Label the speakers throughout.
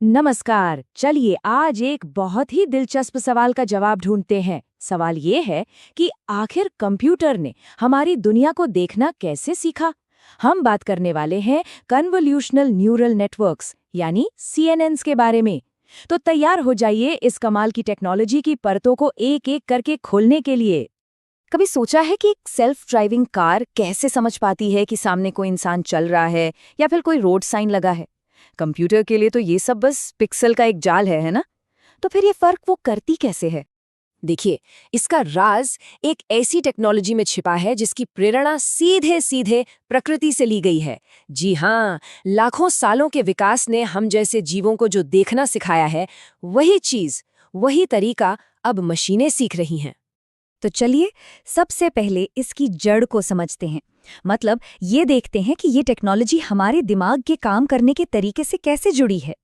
Speaker 1: नमस्कार। चलिए आज एक बहुत ही दिलचस्प सवाल का जवाब ढूंढते हैं। सवाल ये है कि आखिर कंप्यूटर ने हमारी दुनिया को देखना कैसे सीखा। हम बात करने वाले हैं कन्वोल्यूशनल न्यूरल नेटवर्क्स यानी सीएनएन्स के बारे में। तो तैयार हो जाइए इस कमाल की टेक्नोलॉजी की परतों को एक एक करके खोलने के लिए। कभी सोचा है कि सेल्फ ड्राइविंग कार कैसे समझ पाती है कि सामने कोई इंसान चल रहा है या फिर कोई रोड साइन लगा है? कंप्यूटर के लिए तो ये सब बस पिक्सल का एक जाल है ना? तो फिर ये फर्क वो करती कैसे है? देखिए, इसका राज एक ऐसी टेक्नोलॉजी में छिपा है जिसकी प्रेरणा सीधे सीधे प्रकृति से ली गई है। जी हाँ, लाखों सालों के विकास ने हम जैसे जीवों को जो देखना सिखाया है, वही चीज, वही तरीका अब मशीनें सीख रही हैं।
Speaker 2: तो चलिए सबसे पहले इसकी जड़ को समझते हैं। मतलब ये देखते हैं कि ये टेक्नोलॉजी हमारे दिमाग के काम करने के तरीके से कैसे जुड़ी है।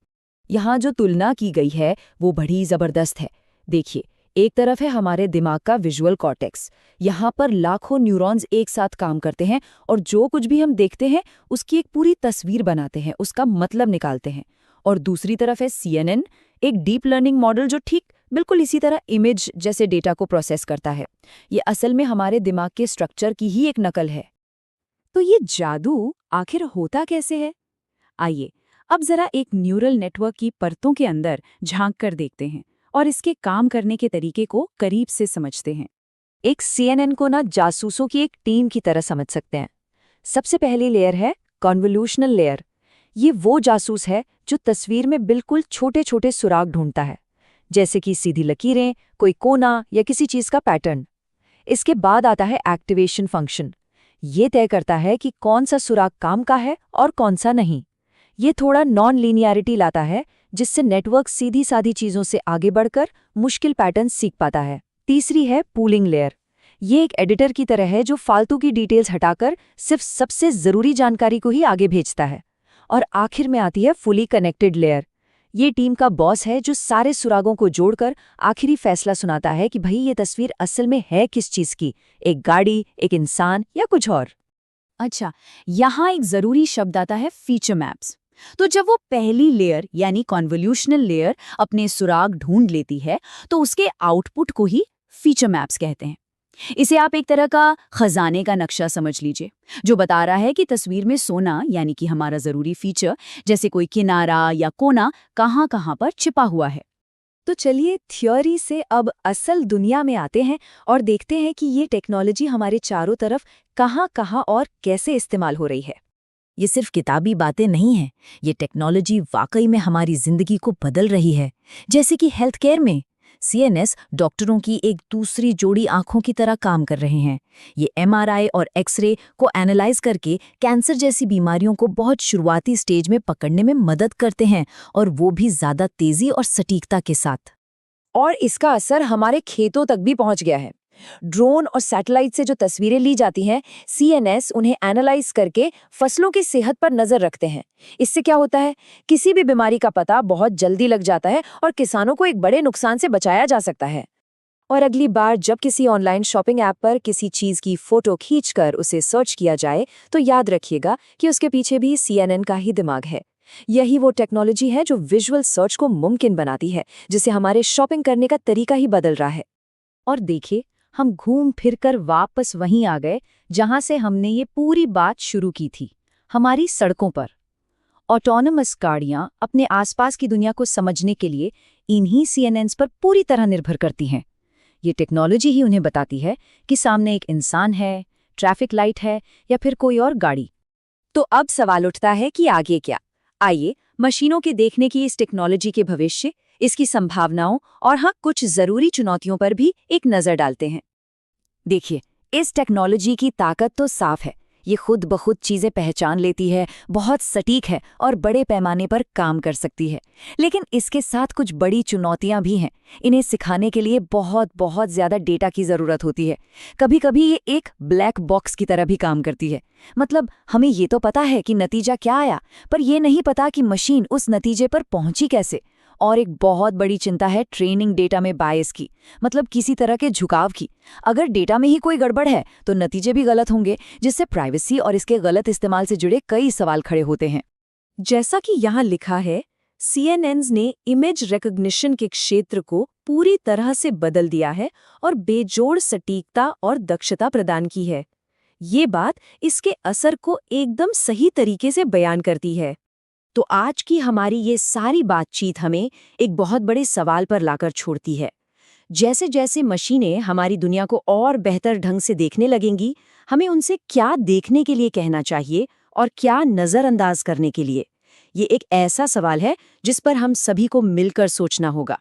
Speaker 1: यहाँ जो तुलना की गई है वो बड़ी जबरदस्त है। देखिए, एक तरफ है हमारे दिमाग का विजुअल कॉर्टेक्स। यहाँ पर लाखों न्यूरॉन्स एक साथ काम करते हैं और जो कुछ भी हम देखते हैं उसकी एक पूरी तस्वीर बनाते हैं, उसका मतलब निकालते हैं। और दूसरी तरफ है सीएनएन, एक डीप लर्निंग मॉडल जो ठीक बिल्कुल इसी तरह इमेज जैसे डेटा को प्रोसेस करता है। ये असल में हमारे दिमाग के स्ट्रक्चर की ही एक नकल है। तो ये जादू आखिर होता कैसे है? आइए अब जरा एक न्यूरल नेटवर्क की परतों के अंदर झांक कर देखते हैं और इसके काम करने के तरीके को करीब से समझते हैं। एक सीएनएन को ना जासूसों की एक टीम की तरह समझ सकते हैं। सबसे पहली लेयर है कन्वोल्यूशनल लेयर। ये वो जासूस है जो तस्वीर में बिल्कुल छोटे छोटे सुराग ढूंढता है, जैसे कि सीधी लकीरें, कोई कोना या किसी चीज का पैटर्न। इसके बाद आता है एक्टिवेशन फंक्शन। ये तय करता है कि कौन सा सुराग काम का है और कौन सा नहीं। ये थोड़ा नॉन लीनियरिटी लाता है, जिससे नेटवर्क सीधी साधी चीजों से आगे बढ़कर मुश्किल पैटर्न सीख पाता है। तीसरी है पूलिंग लेयर। ये एक एडिटर की तरह है जो फालतू की डिटेल्स हटाकर सिर्फ सबसे जरूरी जानकारी को ही आगे भेजता है। और आखिर में आती है फुली कनेक्टेड लेयर। ये टीम का बॉस है जो सारे सुरागों को जोड़कर आखिरी फैसला सुनाता है कि भाई ये तस्वीर असल में है किस चीज की, एक गाड़ी, एक इंसान या कुछ और। अच्छा, यहाँ एक जरूरी शब्द आता है फीचर मैप्स। तो जब वो पहली लेयर यानी कन्वोल्यूशनल लेयर अपने सुराग ढूंढ लेती है तो उसके आउटपुट को ही फीचर मैप्स कहते हैं। इसे आप एक तरह का खजाने का नक्शा समझ लीजिए, जो बता रहा है कि तस्वीर में सोना यानी कि हमारा जरूरी फीचर, जैसे कोई किनारा या कोना, कहाँ कहाँ पर छिपा हुआ है। तो चलिए थ्योरी से अब असल दुनिया में आते हैं और देखते हैं कि ये टेक्नोलॉजी हमारे चारों तरफ कहाँ कहाँ और कैसे इस्तेमाल हो रही है।
Speaker 2: ये सिर्फ किताबी बातें नहीं हैं, ये टेक्नोलॉजी वाकई में हमारी जिंदगी को बदल रही है। जैसे कि हेल्थ केयर में सीएनएस डॉक्टरों की एक दूसरी जोड़ी आंखों की तरह काम कर रहे हैं। ये एमआरआई और एक्सरे को एनालाइज करके कैंसर जैसी बीमारियों को बहुत शुरुआती स्टेज में पकड़ने में मदद करते हैं, और वो भी ज्यादा तेजी और सटीकता के साथ।
Speaker 1: और इसका असर हमारे खेतों तक भी पहुंच गया है। ड्रोन और सैटेलाइट से जो तस्वीरें ली जाती हैं, सीएनएस उन्हें एनालाइज करके फसलों की सेहत पर नजर रखते हैं। इससे क्या होता है, किसी भी बीमारी का पता बहुत जल्दी लग जाता है और किसानों को एक बड़े नुकसान से बचाया जा सकता है। और अगली बार जब किसी ऑनलाइन शॉपिंग ऐप पर किसी चीज की फोटो खींचकर उसे सर्च किया जाए, तो याद रखिएगा कि उसके पीछे भी सीएनएन का ही दिमाग है। यही वो टेक्नोलॉजी है जो विजुअल सर्च को मुमकिन बनाती है, जिससे हमारे शॉपिंग करने का तरीका ही बदल रहा है। और देखिए, हम घूम फिरकर वापस वहीं आ गए जहां से हमने ये पूरी बात शुरू की थी, हमारी सड़कों पर। ऑटोनमस गाड़ियां अपने आसपास की दुनिया को समझने के लिए इन्हीं सीएनएन्स पर पूरी तरह निर्भर करती हैं। ये टेक्नोलॉजी ही उन्हें बताती है कि सामने एक इंसान है, ट्रैफिक लाइट है या फिर कोई और गाड़ी। तो अब सवाल उठता है कि आगे क्या? आइए मशीनों के देखने की इस टेक्नोलॉजी के भविष्य, इसकी संभावनाओं और हाँ कुछ जरूरी चुनौतियों पर भी एक नजर डालते हैं। देखिए, इस टेक्नोलॉजी की ताकत तो साफ है। ये खुद ब खुद चीजें पहचान लेती है, बहुत सटीक है और बड़े पैमाने पर काम कर सकती है। लेकिन इसके साथ कुछ बड़ी चुनौतियां भी हैं। इन्हें सिखाने के लिए बहुत बहुत ज्यादा डेटा की जरूरत होती है। कभी कभी ये एक ब्लैक बॉक्स की तरह भी काम करती है। मतलब हमें ये तो पता है कि नतीजा क्या आया, पर यह नहीं पता कि मशीन उस नतीजे पर पहुंची कैसे। और एक बहुत बड़ी चिंता है ट्रेनिंग डेटा में बायस की, मतलब किसी तरह के झुकाव की। अगर डेटा में ही कोई गड़बड़ है तो नतीजे भी गलत होंगे, जिससे प्राइवेसी और इसके गलत इस्तेमाल से जुड़े कई सवाल खड़े होते हैं। जैसा कि यहाँ लिखा है, CNNs ने इमेज रिकॉग्निशन के क्षेत्र को पूरी तरह से बदल दिया है और बेजोड़ सटीकता और दक्षता प्रदान की है। ये बात इसके असर को एकदम सही तरीके से बयान करती है। तो आज की हमारी ये सारी बातचीत हमें एक बहुत बड़े सवाल पर लाकर छोड़ती है। जैसे जैसे मशीनें हमारी दुनिया को और बेहतर ढंग से देखने लगेंगी, हमें उनसे क्या देखने के लिए कहना चाहिए और क्या नज़रअंदाज करने के लिए? ये एक ऐसा सवाल है जिस पर हम सभी को मिलकर सोचना होगा।